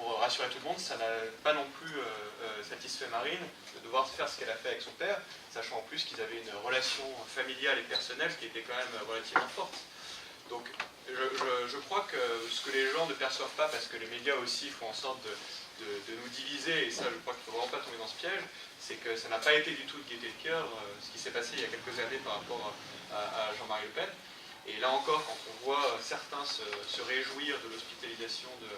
pour rassurer tout le monde, ça n'a pas non plus satisfait Marine de devoir faire ce qu'elle a fait avec son père, sachant en plus qu'ils avaient une relation familiale et personnelle qui était quand même relativement forte. Donc je crois que ce que les gens ne perçoivent pas, parce que les médias aussi font en sorte de nous diviser, et ça je crois qu'il ne faut vraiment pas tomber dans ce piège, c'est que ça n'a pas été du tout de gaieté de cœur ce qui s'est passé il y a quelques années par rapport à Jean-Marie Le Pen. Et là encore, quand on voit certains se réjouir de l'hospitalisation de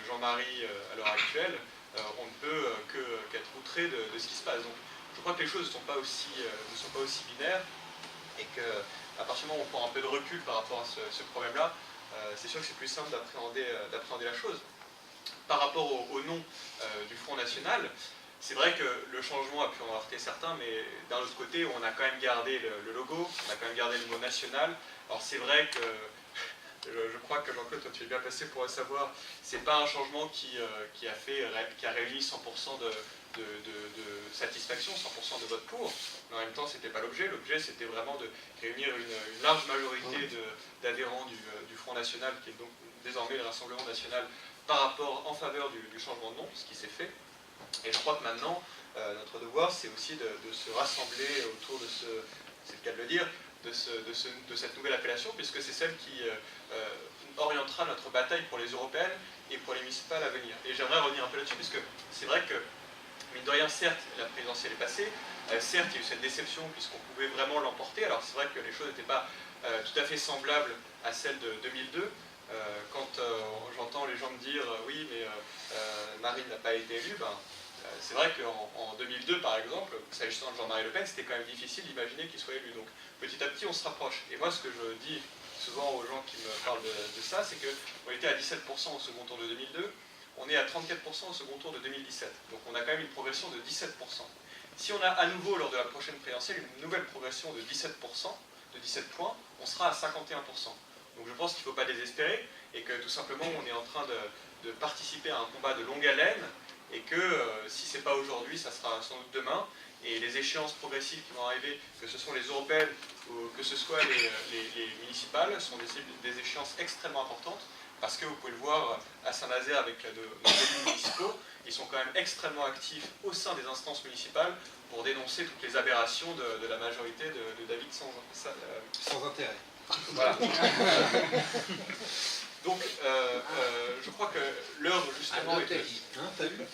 Jean-Marie à l'heure actuelle, on ne peut qu'être outré de ce qui se passe. Donc je crois que les choses ne sont pas aussi binaires, et qu'à partir du moment où on prend un peu de recul par rapport à ce problème-là, c'est sûr que c'est plus simple d'appréhender la chose. Par rapport au nom du Front National, c'est vrai que le changement a pu en heurter certains, mais d'un autre côté, on a quand même gardé le logo, on a quand même gardé le mot national. Alors c'est vrai que, je crois que Jean-Claude, toi tu es bien placé pour le savoir, c'est pas un changement qui a réuni 100% de satisfaction, 100% de vote pour, mais en même temps c'était pas l'objet. L'objet c'était vraiment de réunir une large majorité d'adhérents du Front National, qui est donc désormais le Rassemblement National, en faveur du changement de nom, ce qui s'est fait. Et je crois que maintenant, notre devoir, c'est aussi de se rassembler autour de c'est le cas de le dire, de cette nouvelle appellation, puisque c'est celle qui orientera notre bataille pour les européennes et pour les municipales à venir. Et j'aimerais revenir un peu là-dessus, puisque c'est vrai que, mine de rien, certes, la présidentielle est passée, certes, il y a eu cette déception, puisqu'on pouvait vraiment l'emporter. Alors c'est vrai que les choses n'étaient pas tout à fait semblables à celles de 2002, quand j'entends les gens me dire oui, mais Marine n'a pas été élue, c'est vrai qu'en 2002, par exemple, s'agissant de Jean-Marie Le Pen, c'était quand même difficile d'imaginer qu'il soit élu. Donc petit à petit, on se rapproche. Et moi, ce que je dis souvent aux gens qui me parlent de ça, c'est qu'on était à 17% au second tour de 2002, on est à 34% au second tour de 2017. Donc on a quand même une progression de 17%. Si on a à nouveau, lors de la prochaine présidentielle, une nouvelle progression de 17%, de 17 points, on sera à 51%. Donc je pense qu'il ne faut pas désespérer, et que tout simplement on est en train de participer à un combat de longue haleine, et que si ce n'est pas aujourd'hui, ça sera sans doute demain, et les échéances progressives qui vont arriver, que ce sont les européennes ou que ce soit les municipales, sont des échéances extrêmement importantes, parce que vous pouvez le voir à Saint-Nazaire avec nos élus municipaux, ils sont quand même extrêmement actifs au sein des instances municipales pour dénoncer toutes les aberrations de la majorité de David sans intérêt. Voilà. Donc, je crois que l'heure, justement... T'as vu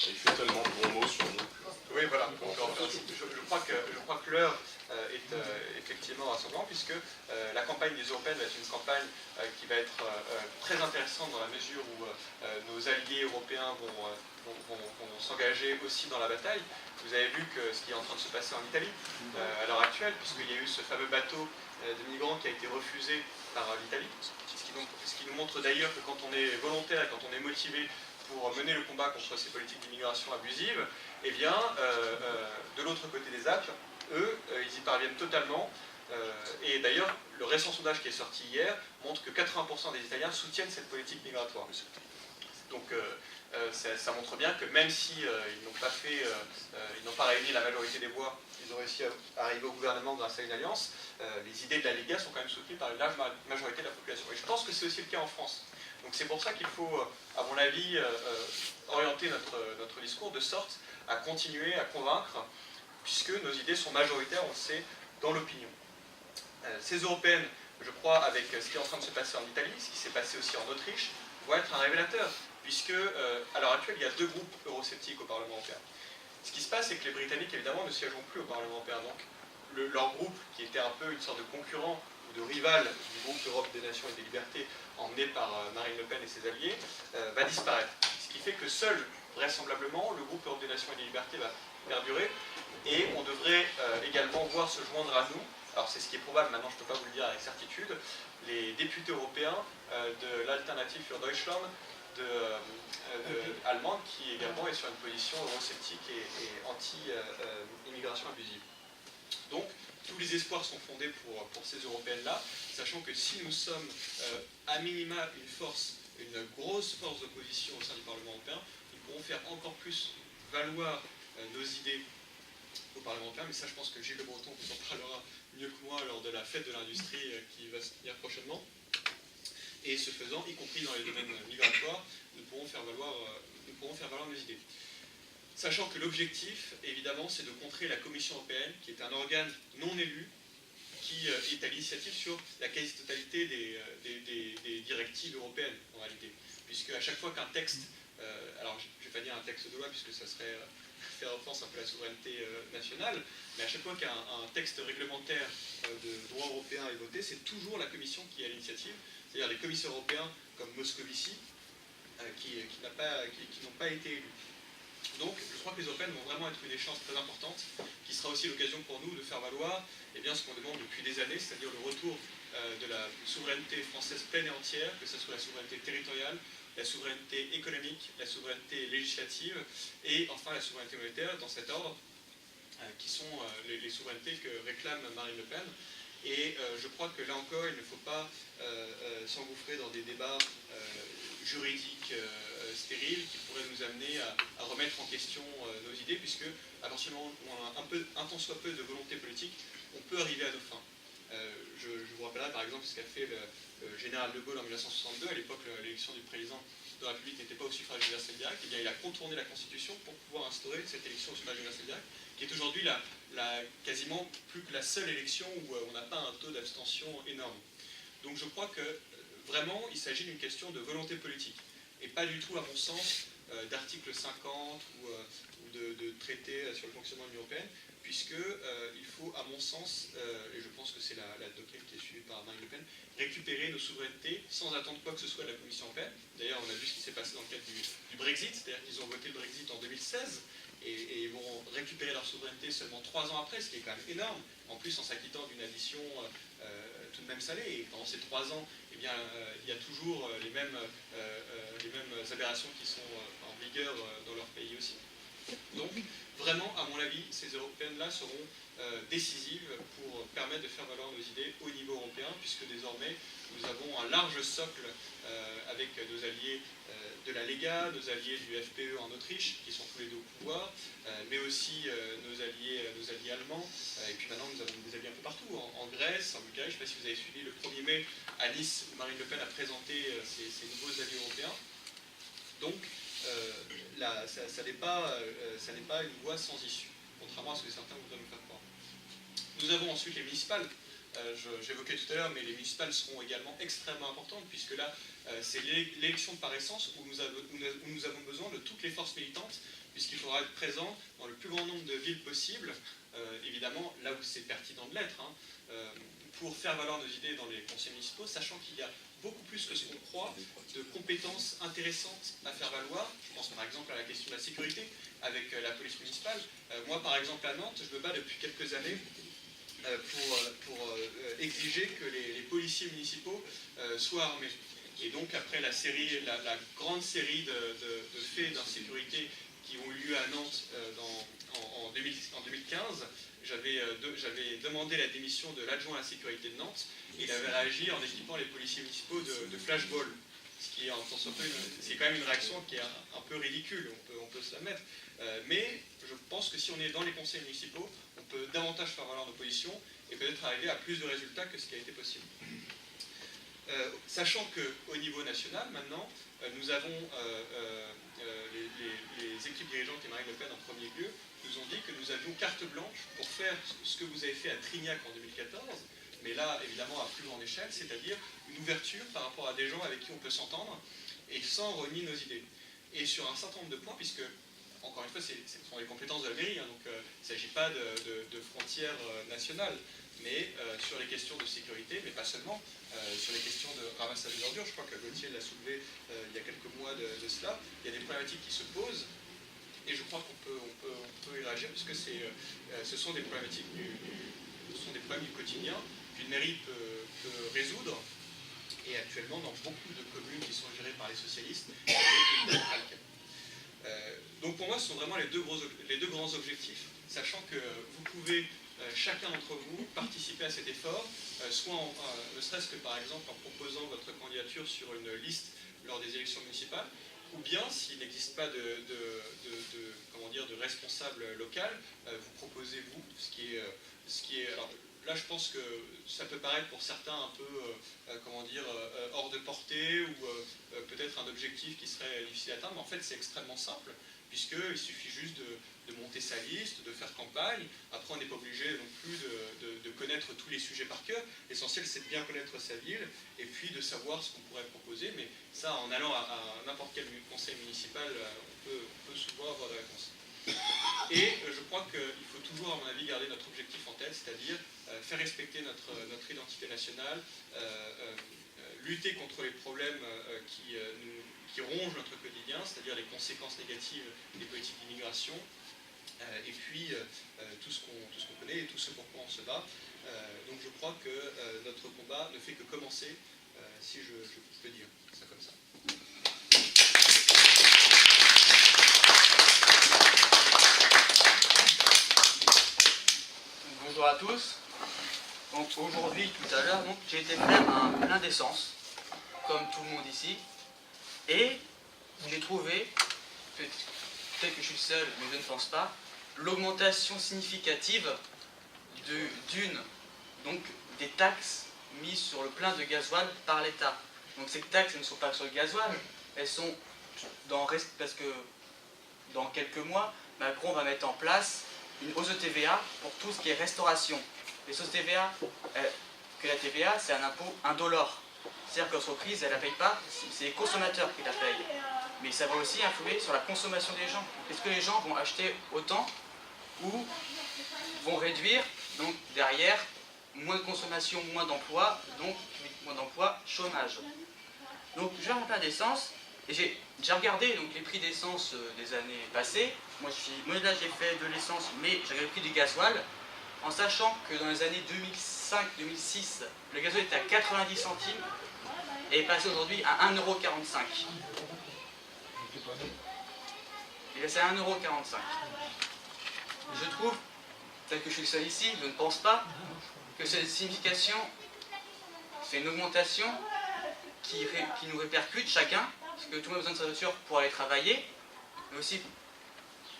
Il fait tellement de bons mots sur nous. Oui, voilà. Donc, je crois que l'heure est effectivement rassemblante, puisque la campagne des européennes va être une campagne qui va être très intéressante dans la mesure où nos alliés européens vont s'engager aussi dans la bataille. Vous avez vu que ce qui est en train de se passer en Italie à l'heure actuelle, puisqu'il y a eu ce fameux bateau de migrants qui a été refusé par l'Italie, ce qui nous montre d'ailleurs que quand on est volontaire et quand on est motivé pour mener le combat contre ces politiques d'immigration abusives, eh bien, de l'autre côté des Alpes, eux, ils y parviennent totalement. Et d'ailleurs, le récent sondage qui est sorti hier montre que 80% des Italiens soutiennent cette politique migratoire. Donc, ça montre bien que même si ils n'ont pas réuni la majorité des voix, ils ont réussi à arriver au gouvernement grâce à une alliance, les idées de la Lega sont quand même soutenues par une large majorité de la population. Et je pense que c'est aussi le cas en France. Donc c'est pour ça qu'il faut, à mon avis, orienter notre discours de sorte à continuer à convaincre, puisque nos idées sont majoritaires, on le sait, dans l'opinion. Ces européennes, je crois, avec ce qui est en train de se passer en Italie, ce qui s'est passé aussi en Autriche, vont être un révélateur, puisque à l'heure actuelle, il y a 2 groupes eurosceptiques au Parlement européen. Ce qui se passe, c'est que les Britanniques, évidemment, ne siégeront plus au Parlement européen. Donc leur groupe, qui était un peu une sorte de concurrent ou de rival du groupe Europe des Nations et des Libertés, emmené par Marine Le Pen et ses alliés, va disparaître. Ce qui fait que seul, vraisemblablement, le groupe Europe des Nations et des Libertés va perdurer, et on devrait également voir se joindre à nous, alors c'est ce qui est probable, maintenant je ne peux pas vous le dire avec certitude, les députés européens de l'Alternative für Deutschland allemande, qui également est sur une position eurosceptique et anti-immigration abusive. Donc, tous les espoirs sont fondés pour ces européennes-là, sachant que si nous sommes à minima une grosse force d'opposition au sein du Parlement européen, nous pourrons faire encore plus valoir nos idées au Parlement européen, mais ça je pense que Gilles Le Breton vous en parlera mieux que moi lors de la fête de l'industrie qui va se tenir prochainement. Et ce faisant, y compris dans les domaines migratoires, nous pourrons faire valoir nos idées. Sachant que l'objectif, évidemment, c'est de contrer la Commission européenne, qui est un organe non élu, qui est à l'initiative sur la quasi-totalité des directives européennes, en réalité. Puisque à chaque fois qu'un texte, alors je ne vais pas dire un texte de loi, puisque ça serait faire offense un peu à la souveraineté nationale, mais à chaque fois qu'un texte réglementaire de droit européen est voté, c'est toujours la Commission qui est à l'initiative, c'est-à-dire les commissaires européens comme Moscovici, qui n'ont pas été élus. Donc, je crois que les européennes vont vraiment être une échéance très importante, qui sera aussi l'occasion pour nous de faire valoir ce qu'on demande depuis des années, c'est-à-dire le retour de la souveraineté française pleine et entière, que ce soit la souveraineté territoriale, la souveraineté économique, la souveraineté législative, et enfin la souveraineté monétaire, dans cet ordre, qui sont les souverainetés que réclame Marine Le Pen. Et je crois que là encore, il ne faut pas s'engouffrer dans des débats juridiques stériles qui pourraient nous amener à remettre en question nos idées, puisque à partir du moment où on a un tant soit peu de volonté politique, on peut arriver à nos fins. Je vous rappellerai par exemple ce qu'a fait le général de Gaulle en 1962, à l'époque l'élection du président de la République n'était pas au suffrage universel direct, et bien il a contourné la Constitution pour pouvoir instaurer cette élection au suffrage universel direct, qui est aujourd'hui quasiment plus que la seule élection où on n'a pas un taux d'abstention énorme. Donc je crois que vraiment il s'agit d'une question de volonté politique, et pas du tout à mon sens d'article 50 ou de traité sur le fonctionnement de l'Union européenne, puisqu'il faut, à mon sens, et je pense que c'est la doctrine qui est suivie par Marine Le Pen, récupérer nos souverainetés sans attendre quoi que ce soit de la Commission européenne. D'ailleurs, on a vu ce qui s'est passé dans le cadre du Brexit, c'est-à-dire qu'ils ont voté le Brexit en 2016, et ils vont récupérer leur souveraineté seulement 3 ans après, ce qui est quand même énorme, en plus en s'acquittant d'une addition tout de même salée, et pendant ces 3 ans, eh bien, il y a toujours les mêmes aberrations qui sont en vigueur dans leur pays aussi. Donc, vraiment, à mon avis, ces européennes-là seront décisives pour permettre de faire valoir nos idées au niveau européen, puisque désormais, nous avons un large socle avec nos alliés de la Lega, nos alliés du FPE en Autriche, qui sont tous les deux au pouvoir, mais aussi nos alliés allemands, et puis maintenant nous avons des alliés un peu partout, en Grèce, en Bulgarie. Je ne sais pas si vous avez suivi le 1er mai à Nice, où Marine Le Pen a présenté ses nouveaux alliés européens. Donc, ça n'est pas une voie sans issue, contrairement à ce que certains voudraient nous faire croire. Nous avons ensuite les municipales. J'évoquais tout à l'heure, mais les municipales seront également extrêmement importantes, puisque là, c'est l'élection par essence où nous avons besoin de toutes les forces militantes, puisqu'il faudra être présent dans le plus grand nombre de villes possible, évidemment là où c'est pertinent de l'être, pour faire valoir nos idées dans les conseils municipaux, sachant qu'il y a beaucoup plus que ce qu'on croit de compétences intéressantes à faire valoir. Je pense par exemple à la question de la sécurité avec la police municipale. Moi par exemple à Nantes, je me bats depuis quelques années pour exiger que les policiers municipaux soient armés. Et donc après la grande série de faits d'insécurité qui ont eu lieu à Nantes en 2015, j'avais demandé la démission de l'adjoint à la sécurité de Nantes, et il avait réagi en équipant les policiers municipaux de flashballs, ce qui est c'est quand même une réaction qui est un peu ridicule, on peut se la mettre. Mais je pense que si on est dans les conseils municipaux, on peut davantage faire valoir nos positions et peut-être arriver à plus de résultats que ce qui a été possible. Sachant qu'au niveau national, maintenant, nous avons les équipes dirigeantes et Marine Le Pen en premier lieu nous ont dit que nous avions carte blanche pour faire ce que vous avez fait à Trignac en 2014, mais là, évidemment, à plus grande échelle, c'est-à-dire une ouverture par rapport à des gens avec qui on peut s'entendre et sans renier nos idées. Et sur un certain nombre de points, puisque, encore une fois, ce sont les compétences de la mairie, donc il ne s'agit pas de frontières nationales, mais sur les questions de sécurité, mais pas seulement, sur les questions de ramassage des ordures. Je crois que Gauthier l'a soulevé il y a quelques mois de cela. Il y a des problématiques qui se posent, et je crois qu'on peut y réagir, puisque ce sont des problématiques du quotidien qu'une mairie peut résoudre, et actuellement dans beaucoup de communes qui sont gérées par les socialistes, donc pour moi ce sont vraiment les deux grands objectifs, sachant que vous pouvez chacun d'entre vous participer à cet effort, soit ne serait-ce que par exemple en proposant votre candidature sur une liste lors des élections municipales, ou bien s'il n'existe pas de responsable local, vous proposez vous, ce qui est alors, là, je pense que ça peut paraître pour certains un peu, comment dire, hors de portée ou peut-être un objectif qui serait difficile à atteindre, mais en fait, c'est extrêmement simple, puisqu'il suffit juste de monter sa liste, de faire campagne. Après, on n'est pas obligé non plus de connaître tous les sujets par cœur. L'essentiel, c'est de bien connaître sa ville et puis de savoir ce qu'on pourrait proposer. Mais ça, en allant à n'importe quel conseil municipal, on peut souvent avoir des réponses. Et je crois qu'il faut toujours, à mon avis, garder notre objectif en tête, c'est-à-dire faire respecter notre identité nationale, lutter contre les problèmes qui rongent notre quotidien, c'est-à-dire les conséquences négatives des politiques d'immigration, et puis tout ce qu'on connaît et tout ce pourquoi on se bat. Donc je crois que notre combat ne fait que commencer, si je peux dire ça comme ça. Bonjour à tous. Donc aujourd'hui, tout à l'heure, j'ai été faire un plein d'essence, comme tout le monde ici, et j'ai trouvé, peut-être que je suis seul, mais je ne pense pas, l'augmentation significative des taxes mises sur le plein de gasoil par l'État. Donc ces taxes elles ne sont pas sur le gasoil, elles sont parce que dans quelques mois, Macron va mettre en place une hausse de TVA pour tout ce qui est restauration. Les hausses de TVA, que la TVA, c'est un impôt indolore. C'est-à-dire que l'entreprise, elle ne la paye pas, c'est les consommateurs qui la payent. Mais ça va aussi influer sur la consommation des gens. Est-ce que les gens vont acheter autant ou vont réduire, donc derrière, moins de consommation, moins d'emploi, donc moins d'emploi, chômage. Donc je vais en plein d'essence, et j'ai regardé donc, les prix d'essence des années passées. Moi là j'ai fait de l'essence, mais j'ai regardé le prix du gasoil, en sachant que dans les années 2005-2006, le gasoil était à 90 centimes et est passé aujourd'hui à 1,45 €. Il est passé à 1,45 €. Je trouve, peut-être que je suis le seul ici, je ne pense pas que cette signification, c'est une augmentation qui nous répercute chacun, parce que tout le monde a besoin de sa voiture pour aller travailler, mais aussi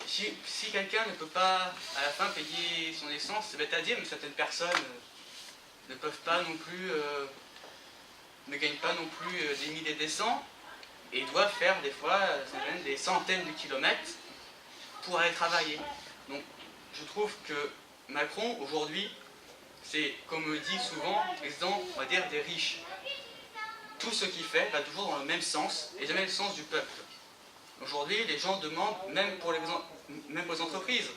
si quelqu'un ne peut pas à la fin payer son essence, c'est bête à dire, mais certaines personnes ne peuvent pas non plus, ne gagnent pas non plus des milliers des cents, et doivent faire des fois des centaines de kilomètres pour aller travailler. Donc je trouve que Macron aujourd'hui, c'est, comme on le dit souvent, président, on va dire, des riches. Tout ce qu'il fait va toujours dans le même sens, et jamais le sens du peuple. Aujourd'hui, les gens demandent, même pour les entreprises,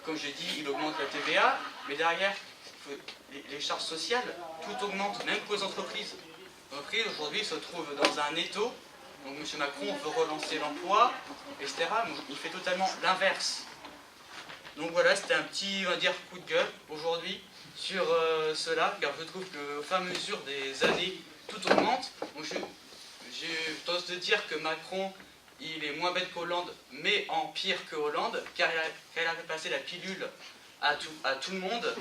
comme j'ai dit, il augmente la TVA, mais derrière, les charges sociales, tout augmente, même pour les entreprises. Les entreprises, aujourd'hui, se trouvent dans un étau, donc M. Macron veut relancer l'emploi, etc., mais il fait totalement l'inverse. Donc voilà, c'était un petit, on va dire, coup de gueule aujourd'hui sur cela, car je trouve qu'au fur et à mesure des années, tout augmente. Donc j'ai tendance de dire que Macron, il est moins bête qu'Hollande, mais en pire que Hollande, car il a fait passer la pilule à tout le monde,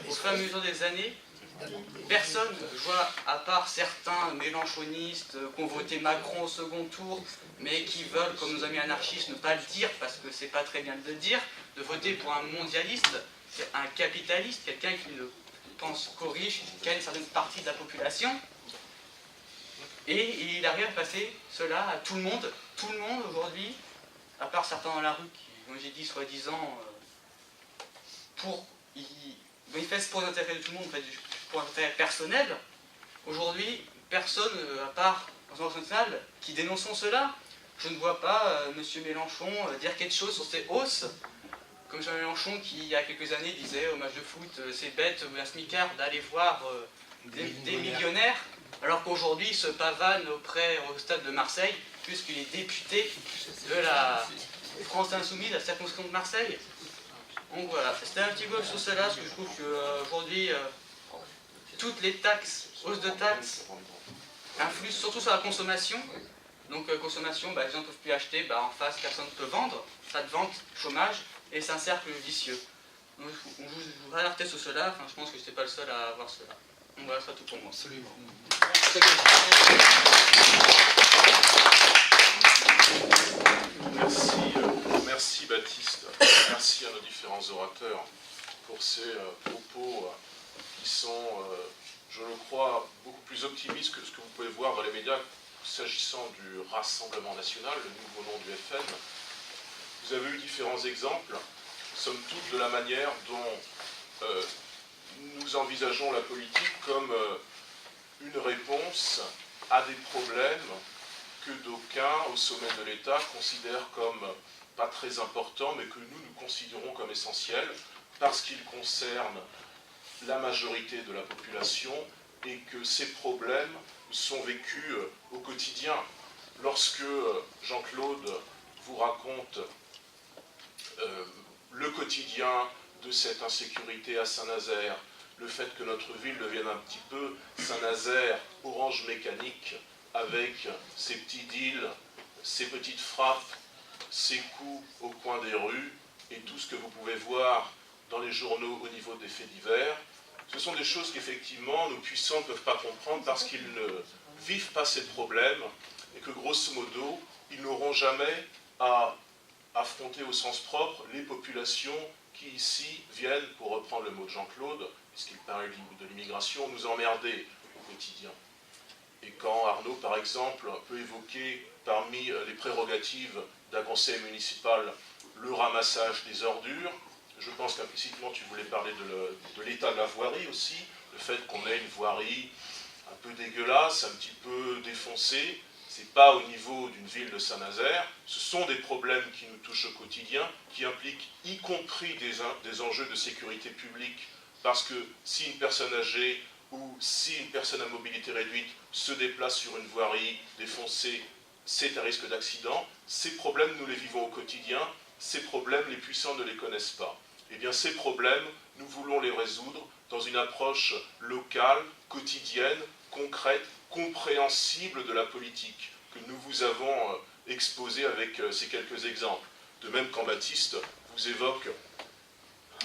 au fur et à mesure des années. Personne, je vois, à part certains mélenchonistes qui ont voté Macron au second tour, mais qui veulent, comme nos amis anarchistes, ne pas le dire, parce que c'est pas très bien de le dire, de voter pour un mondialiste, un capitaliste, quelqu'un qui ne pense qu'aux riches, qui gagne une certaine partie de la population. Et il arrive à passer cela à tout le monde. Tout le monde aujourd'hui, à part certains dans la rue qui, comme j'ai dit, soi-disant, ils manifestent pour l'intérêt de tout le monde, en fait, pour l'intérêt personnel. Aujourd'hui, personne, à part l'Assemblée nationale, qui dénonçons cela. Je ne vois pas M. Mélenchon dire quelque chose sur ces hausses. Comme Jean Mélenchon qui, il y a quelques années, disait au match de foot, c'est bête, un smicard, d'aller voir des millionnaires, alors qu'aujourd'hui, il se pavane au stade de Marseille, puisqu'il est député de la France Insoumise, la circonscription de Marseille. Donc voilà, c'était un petit peu sur cela, parce que je trouve qu'aujourd'hui, toutes les taxes, hausses de taxes, influent surtout sur la consommation. Donc consommation, les gens ne peuvent plus acheter, en face, personne ne peut vendre, pas de vente, chômage, et c'est un cercle vicieux. Donc je vous alertais sur cela, je pense que je n'étais pas le seul à avoir cela. Donc voilà, c'est tout pour moi. Absolument. Merci Baptiste, merci à nos différents orateurs. pour ces propos qui sont, je le crois, beaucoup plus optimistes que ce que vous pouvez voir dans les médias s'agissant du Rassemblement national, le nouveau nom du FN. Vous avez eu différents exemples, somme toute, de la manière dont nous envisageons la politique comme une réponse à des problèmes que d'aucuns, au sommet de l'État, considèrent comme pas très importants, mais que nous considérons comme essentiels, parce qu'ils concernent la majorité de la population et que ces problèmes sont vécus au quotidien. Lorsque Jean-Claude vous raconte le quotidien de cette insécurité à Saint-Nazaire, le fait que notre ville devienne un petit peu Saint-Nazaire, orange mécanique, avec ses petits deals, ses petites frappes, ses coups au coin des rues, et tout ce que vous pouvez voir dans les journaux au niveau des faits divers, ce sont des choses qu'effectivement nos puissants ne peuvent pas comprendre parce qu'ils ne vivent pas ces problèmes, et que grosso modo, ils n'auront jamais à affronter au sens propre les populations qui ici viennent, pour reprendre le mot de Jean-Claude, puisqu'il parlait de l'immigration, nous emmerder au quotidien. Et quand Arnaud, par exemple, peut évoquer parmi les prérogatives d'un conseil municipal le ramassage des ordures, je pense qu'implicitement tu voulais parler de l'état de la voirie aussi, le fait qu'on ait une voirie un peu dégueulasse, un petit peu défoncée, c'est pas au niveau d'une ville de Saint-Nazaire, ce sont des problèmes qui nous touchent au quotidien, qui impliquent y compris des enjeux de sécurité publique, parce que si une personne âgée ou si une personne à mobilité réduite se déplace sur une voirie défoncée, c'est un risque d'accident. Ces problèmes, nous les vivons au quotidien. Ces problèmes, les puissants ne les connaissent pas. Eh bien, ces problèmes, nous voulons les résoudre dans une approche locale, quotidienne, concrète, compréhensible de la politique, que nous vous avons exposée avec ces quelques exemples. De même qu'en Baptiste vous évoque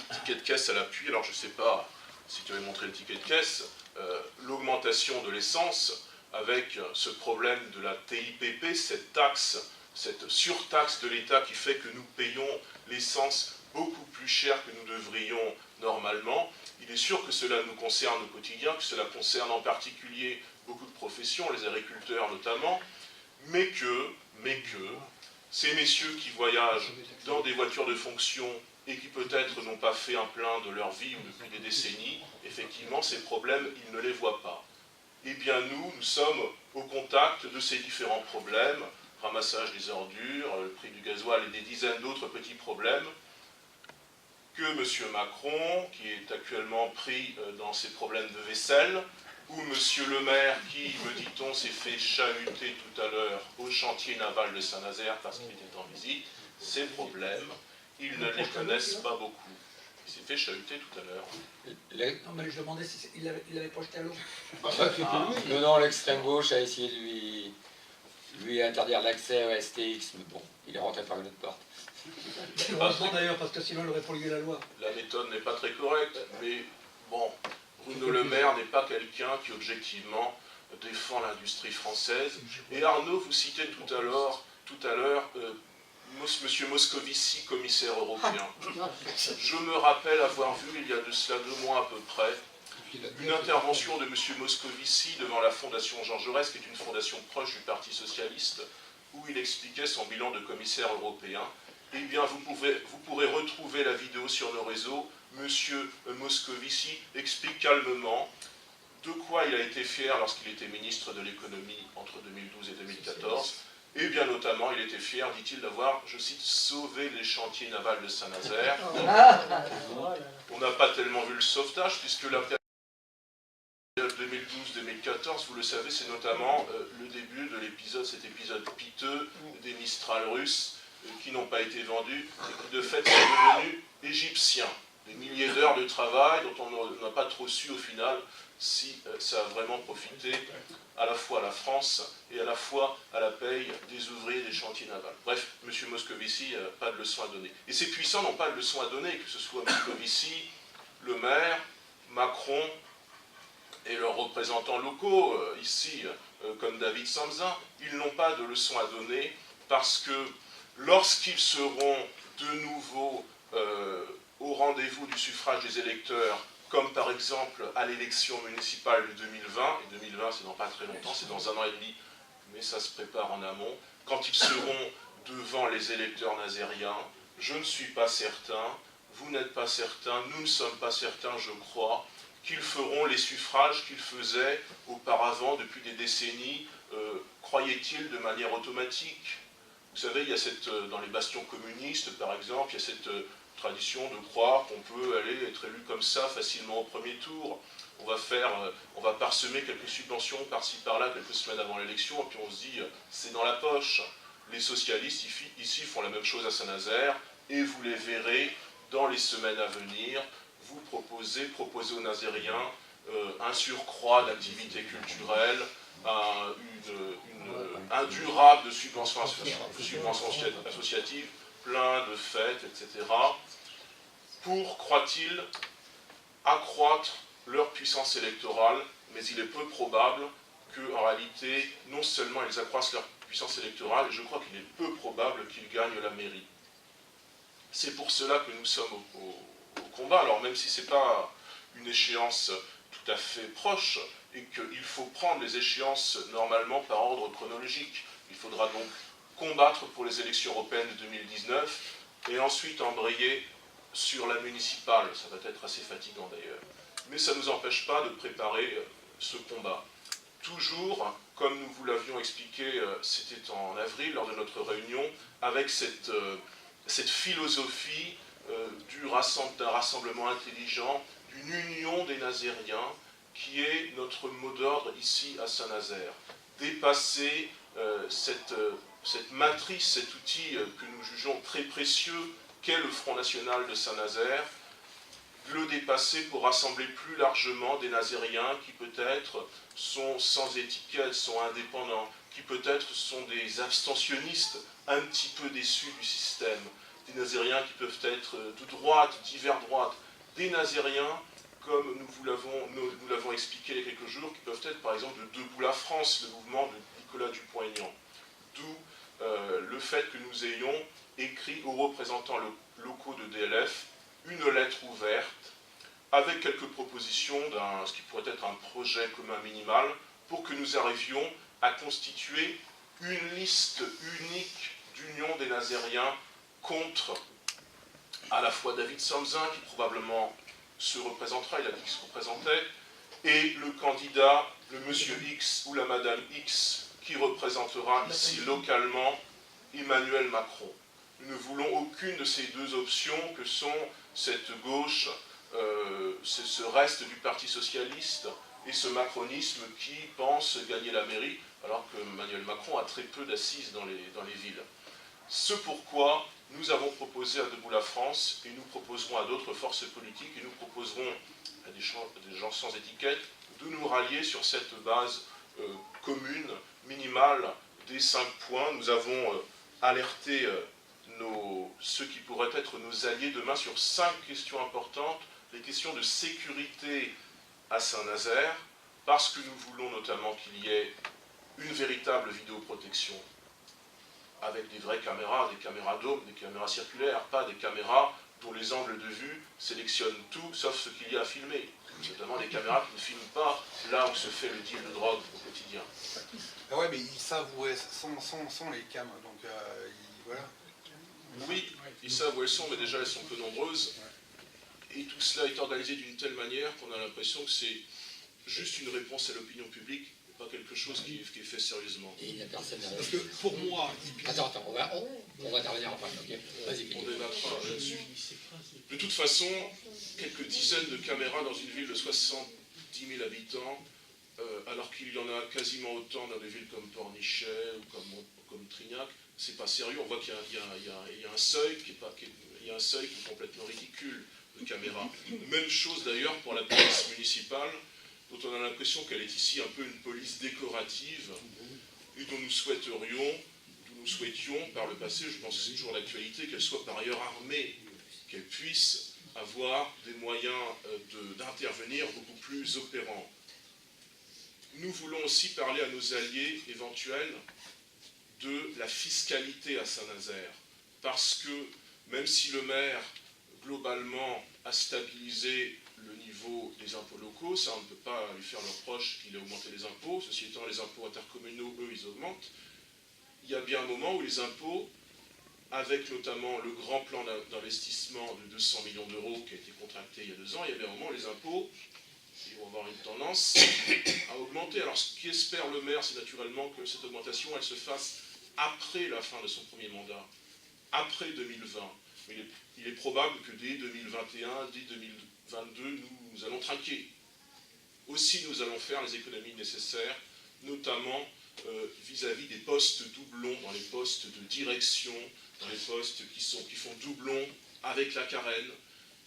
un ticket de caisse à l'appui. Alors, je ne sais pas si tu avais montré le ticket de caisse, l'augmentation de l'essence, avec ce problème de la TIPP, cette taxe, cette surtaxe de l'État qui fait que nous payons l'essence beaucoup plus cher que nous devrions normalement. Il est sûr que cela nous concerne au quotidien, que cela concerne en particulier beaucoup de professions, les agriculteurs notamment, mais que ces messieurs qui voyagent dans des voitures de fonction et qui peut-être n'ont pas fait un plein de leur vie ou depuis des décennies, effectivement, ces problèmes, ils ne les voient pas. Eh bien, nous sommes au contact de ces différents problèmes, ramassage des ordures, le prix du gasoil et des dizaines d'autres petits problèmes, que M. Macron, qui est actuellement pris dans ses problèmes de vaisselle, ou M. le maire, qui, me dit-on, s'est fait chahuter tout à l'heure au chantier naval de Saint-Nazaire parce qu'il était en visite, ces problèmes, ils ne les connaissent pas beaucoup. Il s'est fait chahuter tout à l'heure. Non, mais je demandais s'il avait projeté à l'eau. Non, l'extrême gauche a essayé de lui interdire l'accès au STX, mais bon, il est rentré par une autre porte. Heureusement d'ailleurs, parce que sinon il aurait promulgué la loi. La méthode n'est pas très correcte, mais bon, Bruno Le Maire n'est pas quelqu'un qui objectivement défend l'industrie française. Et Arnaud, vous citez tout à l'heure M. Moscovici, commissaire européen. Je me rappelle avoir vu, il y a de cela 2 mois à peu près, une intervention de M. Moscovici devant la Fondation Jean Jaurès, qui est une fondation proche du Parti Socialiste, où il expliquait son bilan de commissaire européen. Eh bien, vous pourrez retrouver la vidéo sur nos réseaux. M. Moscovici explique calmement de quoi il a été fier lorsqu'il était ministre de l'économie entre 2012 et 2014. Et bien notamment, il était fier, dit-il, d'avoir, je cite, sauvé les chantiers navals de Saint-Nazaire. On n'a pas tellement vu le sauvetage, puisque la période 2012-2014, vous le savez, c'est notamment le début de cet épisode piteux des Mistral russes qui n'ont pas été vendus et qui de fait sont devenus égyptiens. Des milliers d'heures de travail dont on n'a pas trop su au final si ça a vraiment profité à la fois à la France et à la fois à la paye des ouvriers des chantiers navals. Bref, M. Moscovici n'a pas de leçon à donner. Et ces puissants n'ont pas de leçon à donner, que ce soit Moscovici, le maire, Macron et leurs représentants locaux, ici, comme David Samzin, ils n'ont pas de leçon à donner parce que lorsqu'ils seront de nouveau au rendez-vous du suffrage des électeurs, comme par exemple à l'élection municipale de 2020, et 2020 c'est dans pas très longtemps, c'est dans 1 an et demi, mais ça se prépare en amont, quand ils seront devant les électeurs nazériens, je ne suis pas certain, vous n'êtes pas certain, nous ne sommes pas certains, je crois, qu'ils feront les suffrages qu'ils faisaient auparavant depuis des décennies, croyaient-ils, de manière automatique. Vous savez, il y a dans les bastions communistes, par exemple, il y a cette tradition de croire qu'on peut aller être élu comme ça facilement au premier tour. On va parsemer quelques subventions par-ci par-là quelques semaines avant l'élection, et puis on se dit, c'est dans la poche. Les socialistes ici font la même chose à Saint-Nazaire, et vous les verrez dans les semaines à venir, vous proposez aux Nazériens un surcroît d'activités culturelles, un durable de subventions associatives, plein de fêtes, etc., pour, croit-il, accroître leur puissance électorale, mais il est peu probable qu'en réalité, non seulement ils accroissent leur puissance électorale, et je crois qu'il est peu probable qu'ils gagnent la mairie. C'est pour cela que nous sommes au combat, alors même si ce n'est pas une échéance tout à fait proche, et qu'il faut prendre les échéances normalement par ordre chronologique. Il faudra donc combattre pour les élections européennes de 2019, et ensuite embrayer sur la municipale. Ça va être assez fatigant d'ailleurs. Mais ça ne nous empêche pas de préparer ce combat. Toujours, comme nous vous l'avions expliqué, c'était en avril, lors de notre réunion, avec cette philosophie d'un rassemblement intelligent, d'une union des Nazériens, qui est notre mot d'ordre ici à Saint-Nazaire. Dépasser cette matrice, cet outil que nous jugeons très précieux, qu'est le Front National de Saint-Nazaire, le dépasser pour rassembler plus largement des Nazériens qui peut-être sont sans étiquette, sont indépendants, qui peut-être sont des abstentionnistes un petit peu déçus du système, des Nazériens qui peuvent être de droite, divers droite, des Nazériens, comme nous l'avons expliqué il y a quelques jours, qui peuvent être par exemple de Debout la France, le mouvement de Nicolas Dupont-Aignan. D'où le fait que nous ayons écrit aux représentants locaux de DLF une lettre ouverte avec quelques propositions ce qui pourrait être un projet commun minimal pour que nous arrivions à constituer une liste unique d'union des Nazériens contre à la fois David Samzin, qui probablement se représentera, il a dit qu'il se représentait, et le candidat, le monsieur X ou la madame X, qui représentera ici localement Emmanuel Macron. Nous ne voulons aucune de ces deux options que sont cette gauche, ce reste du Parti Socialiste et ce macronisme qui pense gagner la mairie, alors que Emmanuel Macron a très peu d'assises dans les villes. Ce pourquoi nous avons proposé à Debout la France, et nous proposerons à d'autres forces politiques, et nous proposerons à des gens sans étiquette, de nous rallier sur cette base commune, minimale, des 5 points. Nous avons alerté ceux qui pourraient être nos alliés demain sur 5 questions importantes, les questions de sécurité à Saint-Nazaire, parce que nous voulons notamment qu'il y ait une véritable vidéoprotection, avec des vraies caméras, des caméras dômes, des caméras circulaires, pas des caméras dont les angles de vue sélectionnent tout, sauf ce qu'il y a à filmer. Notamment des caméras qui ne filment pas là où se fait le deal de drogue au quotidien. Ah ouais, mais ils savent où est sans les cams, donc voilà. Oui, ils savent où elles sont, mais déjà elles sont peu nombreuses. Et tout cela est organisé d'une telle manière qu'on a l'impression que c'est juste une réponse à l'opinion publique, pas quelque chose qui est fait sérieusement. Et la personne Parce que pour moi, Attends, on va intervenir en face, ok? Vas-y, On débattra là-dessus. De toute façon, quelques dizaines de caméras dans une ville de 70 000 habitants, alors qu'il y en a quasiment autant dans des villes comme Pornichet ou comme Trignac, c'est pas sérieux. On voit qu'il y a un seuil qui est complètement ridicule de caméras. Même chose d'ailleurs pour la police municipale, dont on a l'impression qu'elle est ici un peu une police décorative, et dont nous souhaitions par le passé, je pense que c'est toujours l'actualité, qu'elle soit par ailleurs armée, qu'elle puisse avoir des moyens d'intervenir beaucoup plus opérants. Nous voulons aussi parler à nos alliés éventuels de la fiscalité à Saint-Nazaire, parce que même si le maire, globalement à stabiliser le niveau des impôts locaux. Ça, on ne peut pas lui faire le reproche qu'il a augmenté les impôts. Ceci étant, les impôts intercommunaux, eux, ils augmentent. Il y a bien un moment où les impôts, avec notamment le grand plan d'investissement de 200 millions d'euros qui a été contracté il y a 2 ans, il y a bien un moment où les impôts ils vont avoir une tendance à augmenter. Alors, ce qu'espère le maire, c'est naturellement que cette augmentation, elle se fasse après la fin de son premier mandat, après 2020. Mais il est probable que dès 2021, dès 2022, nous allons trinquer. Aussi, nous allons faire les économies nécessaires, notamment vis-à-vis des postes doublons, dans les postes de direction, dans les postes qui font doublon avec la carène.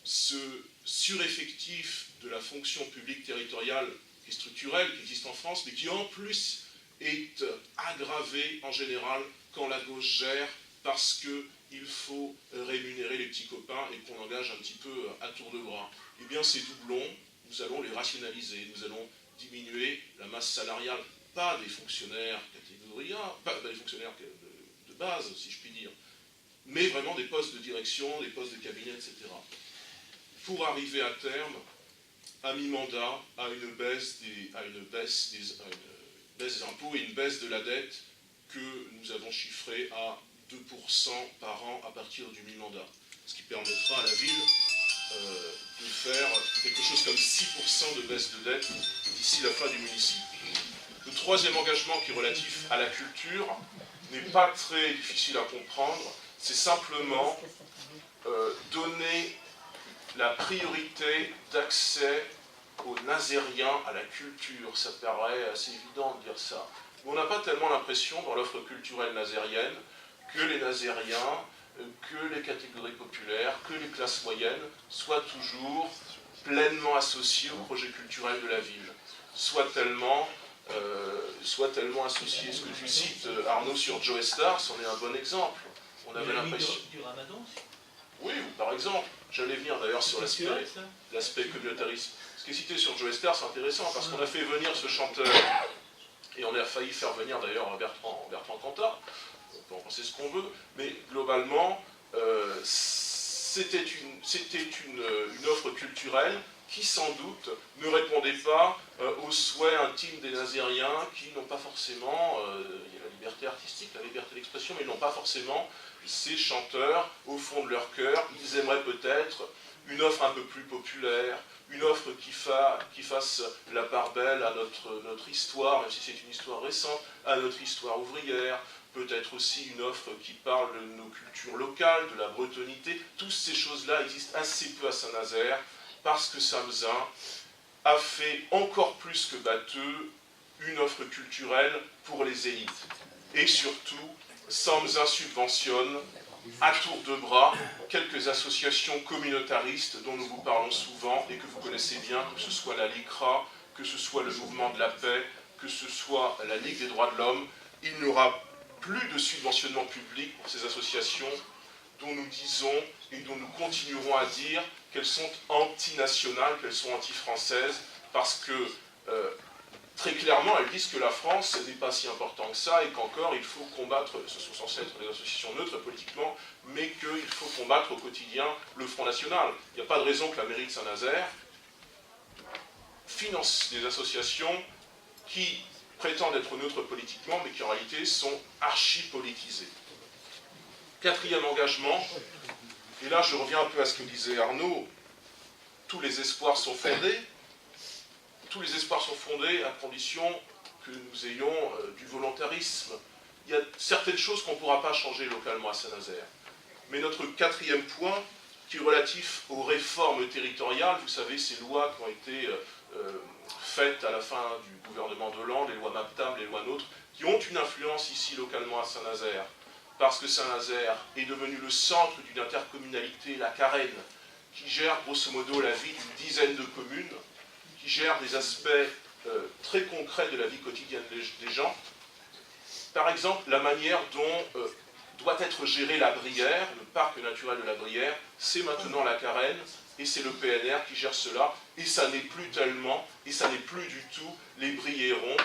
Ce sureffectif de la fonction publique territoriale qui est structurelle, qui existe en France, mais qui en plus est aggravé en général quand la gauche gère, parce qu'il faut rémunérer les petits copains et qu'on engage un petit peu à tour de bras. Eh bien, ces doublons, nous allons les rationaliser, nous allons diminuer la masse salariale, pas des fonctionnaires catégorie A, pas des fonctionnaires de base, si je puis dire, mais vraiment des postes de direction, des postes de cabinet, etc. Pour arriver à terme, à mi-mandat, à une baisse des impôts et une baisse de la dette que nous avons chiffrée à 2% par an à partir du mi-mandat. Ce qui permettra à la ville de faire quelque chose comme 6% de baisse de dette d'ici la fin du municipio. Le troisième engagement qui est relatif à la culture n'est pas très difficile à comprendre, c'est simplement donner la priorité d'accès aux Nazériens à la culture. Ça paraît assez évident de dire ça. Mais on n'a pas tellement l'impression dans l'offre culturelle nazérienne que les Nazériens, que les catégories populaires, que les classes moyennes soient toujours pleinement associés au projet culturel de la ville, soient tellement associés. Ce que tu cites, Arnaud, sur Joe Star, c'en est un bon exemple. On avait l'impression... Du Ramadan. Oui, par exemple. J'allais venir d'ailleurs sur l'aspect communautarisme. Ce qui est cité sur Joe Star, c'est intéressant, parce qu'on a fait venir ce chanteur, et on a failli faire venir d'ailleurs Bertrand Cantat, on peut en penser ce qu'on veut, mais globalement, c'était une offre culturelle qui sans doute ne répondait pas aux souhaits intimes des Nazériens qui n'ont pas forcément, il y a la liberté artistique, la liberté d'expression, mais ils n'ont pas forcément ces chanteurs au fond de leur cœur. Ils aimeraient peut-être une offre un peu plus populaire, une offre qui fasse la part belle à notre histoire, même si c'est une histoire récente, à notre histoire ouvrière, peut-être aussi une offre qui parle de nos cultures locales, de la bretonité. Toutes ces choses-là existent assez peu à Saint-Nazaire, parce que Samzin a fait encore plus que Batteux une offre culturelle pour les élites. Et surtout, Samzin subventionne à tour de bras quelques associations communautaristes dont nous vous parlons souvent et que vous connaissez bien, que ce soit la LICRA, que ce soit le Mouvement de la Paix, que ce soit la Ligue des droits de l'homme. Il n'y aura plus de subventionnement public pour ces associations dont nous disons et dont nous continuerons à dire qu'elles sont antinationales, qu'elles sont anti-françaises, parce que très clairement, elles disent que la France n'est pas si important que ça, et qu'encore il faut combattre, ce sont censés être des associations neutres politiquement, mais qu'il faut combattre au quotidien le Front National. Il n'y a pas de raison que la mairie de Saint-Nazaire finance des associations qui prétendent être neutres politiquement, mais qui en réalité sont archi-politisées. Quatrième engagement, et là je reviens un peu à ce que disait Arnaud, tous les espoirs sont fondés. Tous les espoirs sont fondés à condition que nous ayons du volontarisme. Il y a certaines choses qu'on ne pourra pas changer localement à Saint-Nazaire. Mais notre quatrième point, qui est relatif aux réformes territoriales, vous savez, ces lois qui ont été faites à la fin du gouvernement d'Hollande, les lois MAPTAM, les lois NOTRe, qui ont une influence ici localement à Saint-Nazaire, parce que Saint-Nazaire est devenu le centre d'une intercommunalité, la Carène, qui gère grosso modo la vie d'une dizaine de communes, qui gère des aspects très concrets de la vie quotidienne des gens. Par exemple, la manière dont doit être gérée la Brière, le parc naturel de la Brière, c'est maintenant la Carène, et c'est le PNR qui gère cela, et ça n'est plus tellement, et ça n'est plus du tout les Briérons,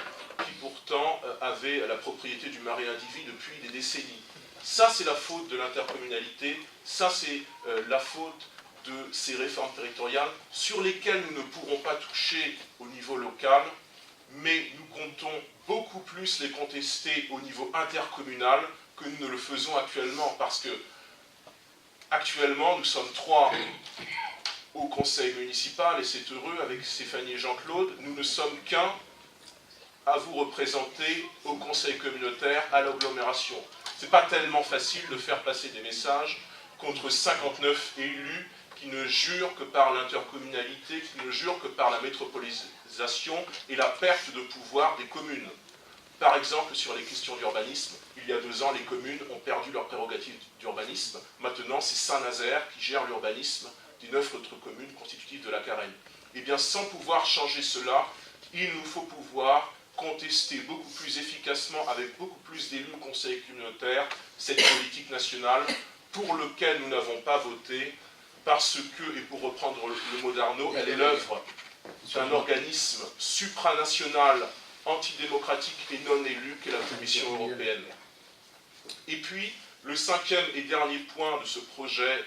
qui pourtant avaient la propriété du marais indivis depuis des décennies. Ça, c'est la faute de l'intercommunalité, ça, c'est la faute de ces réformes territoriales sur lesquelles nous ne pourrons pas toucher au niveau local, mais nous comptons beaucoup plus les contester au niveau intercommunal que nous ne le faisons actuellement, parce que actuellement nous sommes 3 au conseil municipal, et c'est heureux avec Stéphanie et Jean-Claude, nous ne sommes qu'un à vous représenter au conseil communautaire, à l'agglomération. Ce n'est pas tellement facile de faire passer des messages contre 59 élus qui ne jurent que par l'intercommunalité, qui ne jurent que par la métropolisation et la perte de pouvoir des communes. Par exemple, sur les questions d'urbanisme, il y a 2 ans, les communes ont perdu leur prérogative d'urbanisme. Maintenant, c'est Saint-Nazaire qui gère l'urbanisme des 9 autres communes constitutives de la Carène. Eh bien, sans pouvoir changer cela, il nous faut pouvoir contester beaucoup plus efficacement, avec beaucoup plus d'élus au conseil communautaire, cette politique nationale pour laquelle nous n'avons pas voté, parce que, et pour reprendre le mot d'Arnaud, elle est l'œuvre d'un organisme supranational, antidémocratique et non élu qu'est la Commission européenne. Et puis, le 5e et dernier point de ce projet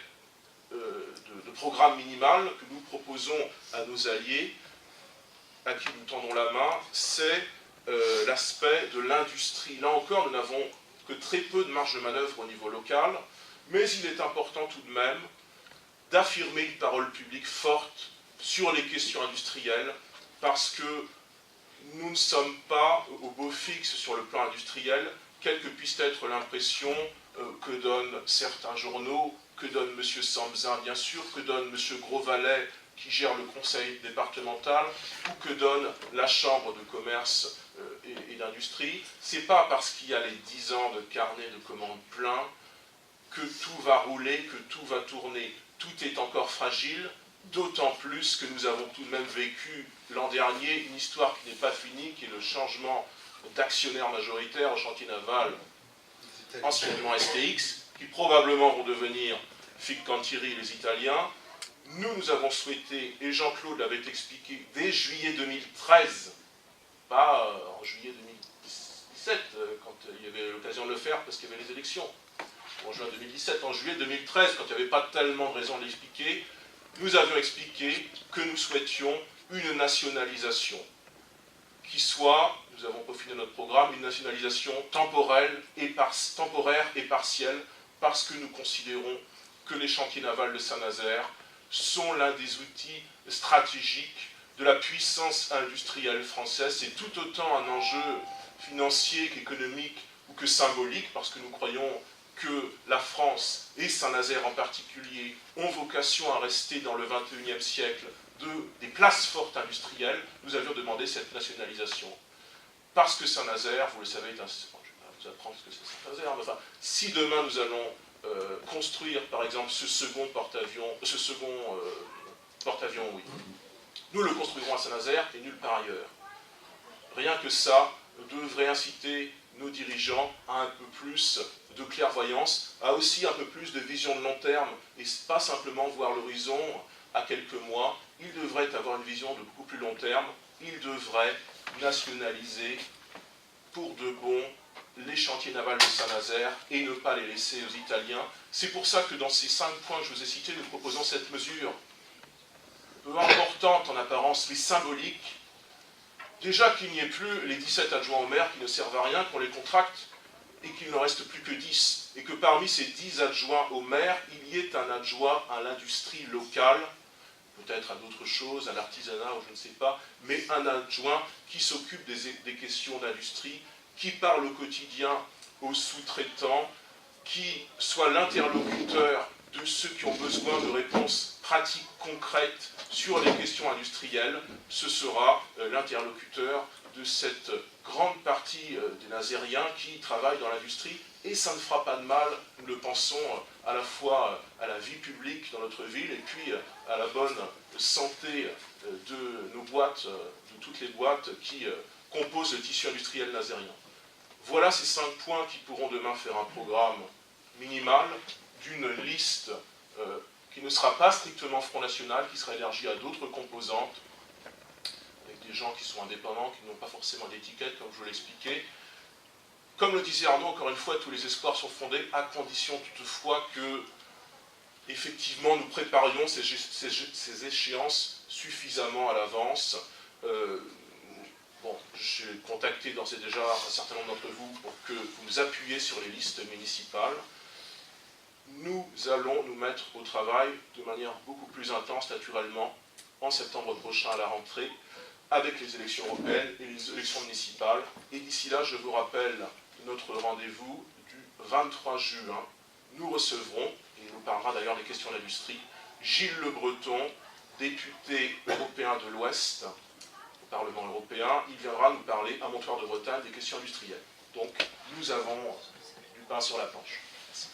de programme minimal que nous proposons à nos alliés, à qui nous tendons la main, c'est l'aspect de l'industrie. Là encore, nous n'avons que très peu de marge de manœuvre au niveau local, mais il est important tout de même d'affirmer une parole publique forte sur les questions industrielles, parce que nous ne sommes pas au beau fixe sur le plan industriel, quelle que puisse être l'impression que donnent certains journaux, que donne M. Samzin, bien sûr, que donne M. Grosvalet, qui gère le conseil départemental, ou que donne la chambre de commerce et d'industrie. Ce n'est pas parce qu'il y a les 10 ans de carnet de commandes plein que tout va rouler, que tout va tourner. Tout est encore fragile, d'autant plus que nous avons tout de même vécu l'an dernier une histoire qui n'est pas finie, qui est le changement d'actionnaire majoritaire au chantier naval, anciennement STX, qui probablement vont devenir Fincantieri, les Italiens. Nous avons souhaité, et Jean-Claude l'avait expliqué, dès juillet 2013, pas en juillet 2017, quand il y avait l'occasion de le faire parce qu'il y avait les élections, en juin 2017, en juillet 2013, quand il n'y avait pas tellement de raison de l'expliquer, nous avions expliqué que nous souhaitions une nationalisation qui soit, nous avons peaufiné notre programme, une nationalisation temporaire et partielle, parce que nous considérons que les chantiers navals de Saint-Nazaire sont l'un des outils stratégiques de la puissance industrielle française. C'est tout autant un enjeu financier qu'économique ou que symbolique, parce que nous croyons que la France, et Saint-Nazaire en particulier, ont vocation à rester dans le XXIe siècle des places fortes industrielles. Nous avions demandé cette nationalisation. Parce que Saint-Nazaire, vous le savez, je ne vais pas vous apprendre ce que c'est Saint-Nazaire, mais enfin, si demain nous allons construire, par exemple, ce second porte-avions, oui, nous le construirons à Saint-Nazaire et nulle part ailleurs. Rien que ça devrait inciter nos dirigeants à un peu plus de clairvoyance, à aussi un peu plus de vision de long terme, et pas simplement voir l'horizon à quelques mois. Ils devraient avoir une vision de beaucoup plus long terme. Ils devraient nationaliser pour de bon les chantiers navals de Saint-Nazaire et ne pas les laisser aux Italiens. C'est pour ça que dans ces 5 points que je vous ai cités, nous proposons cette mesure peu importante en apparence, mais symbolique. Déjà qu'il n'y ait plus les 17 adjoints au maire qui ne servent à rien, qu'on les contracte, et qu'il n'en reste plus que 10. Et que parmi ces 10 adjoints au maire, il y ait un adjoint à l'industrie locale, peut-être à d'autres choses, à l'artisanat ou je ne sais pas, mais un adjoint qui s'occupe des questions d'industrie, qui parle au quotidien aux sous-traitants, qui soit l'interlocuteur de ceux qui ont besoin de réponses pratiques, concrètes sur les questions industrielles. Ce sera l'interlocuteur de cette grande partie des Nazériens qui travaillent dans l'industrie, et ça ne fera pas de mal, nous le pensons, à la fois à la vie publique dans notre ville et puis à la bonne santé de nos boîtes, de toutes les boîtes qui composent le tissu industriel nazérien. Voilà ces 5 points qui pourront demain faire un programme minimal d'une liste qui ne sera pas strictement Front National, qui sera élargie à d'autres composantes, avec des gens qui sont indépendants, qui n'ont pas forcément d'étiquette, comme je vous l'expliquais. Comme le disait Arnaud, encore une fois, tous les espoirs sont fondés, à condition toutefois que effectivement, nous préparions ces échéances suffisamment à l'avance. Bon, j'ai contacté d'ores et déjà un certain nombre d'entre vous pour que vous nous appuyiez sur les listes municipales. Nous allons nous mettre au travail de manière beaucoup plus intense, naturellement, en septembre prochain à la rentrée, avec les élections européennes et les élections municipales. Et d'ici là, je vous rappelle notre rendez-vous du 23 juin. Nous recevrons, et il nous parlera d'ailleurs des questions d'industrie, Gilles Le Breton, député européen de l'Ouest, au Parlement européen. Il viendra nous parler à Montoire-de-Bretagne des questions industrielles. Donc, nous avons du pain sur la planche. Merci.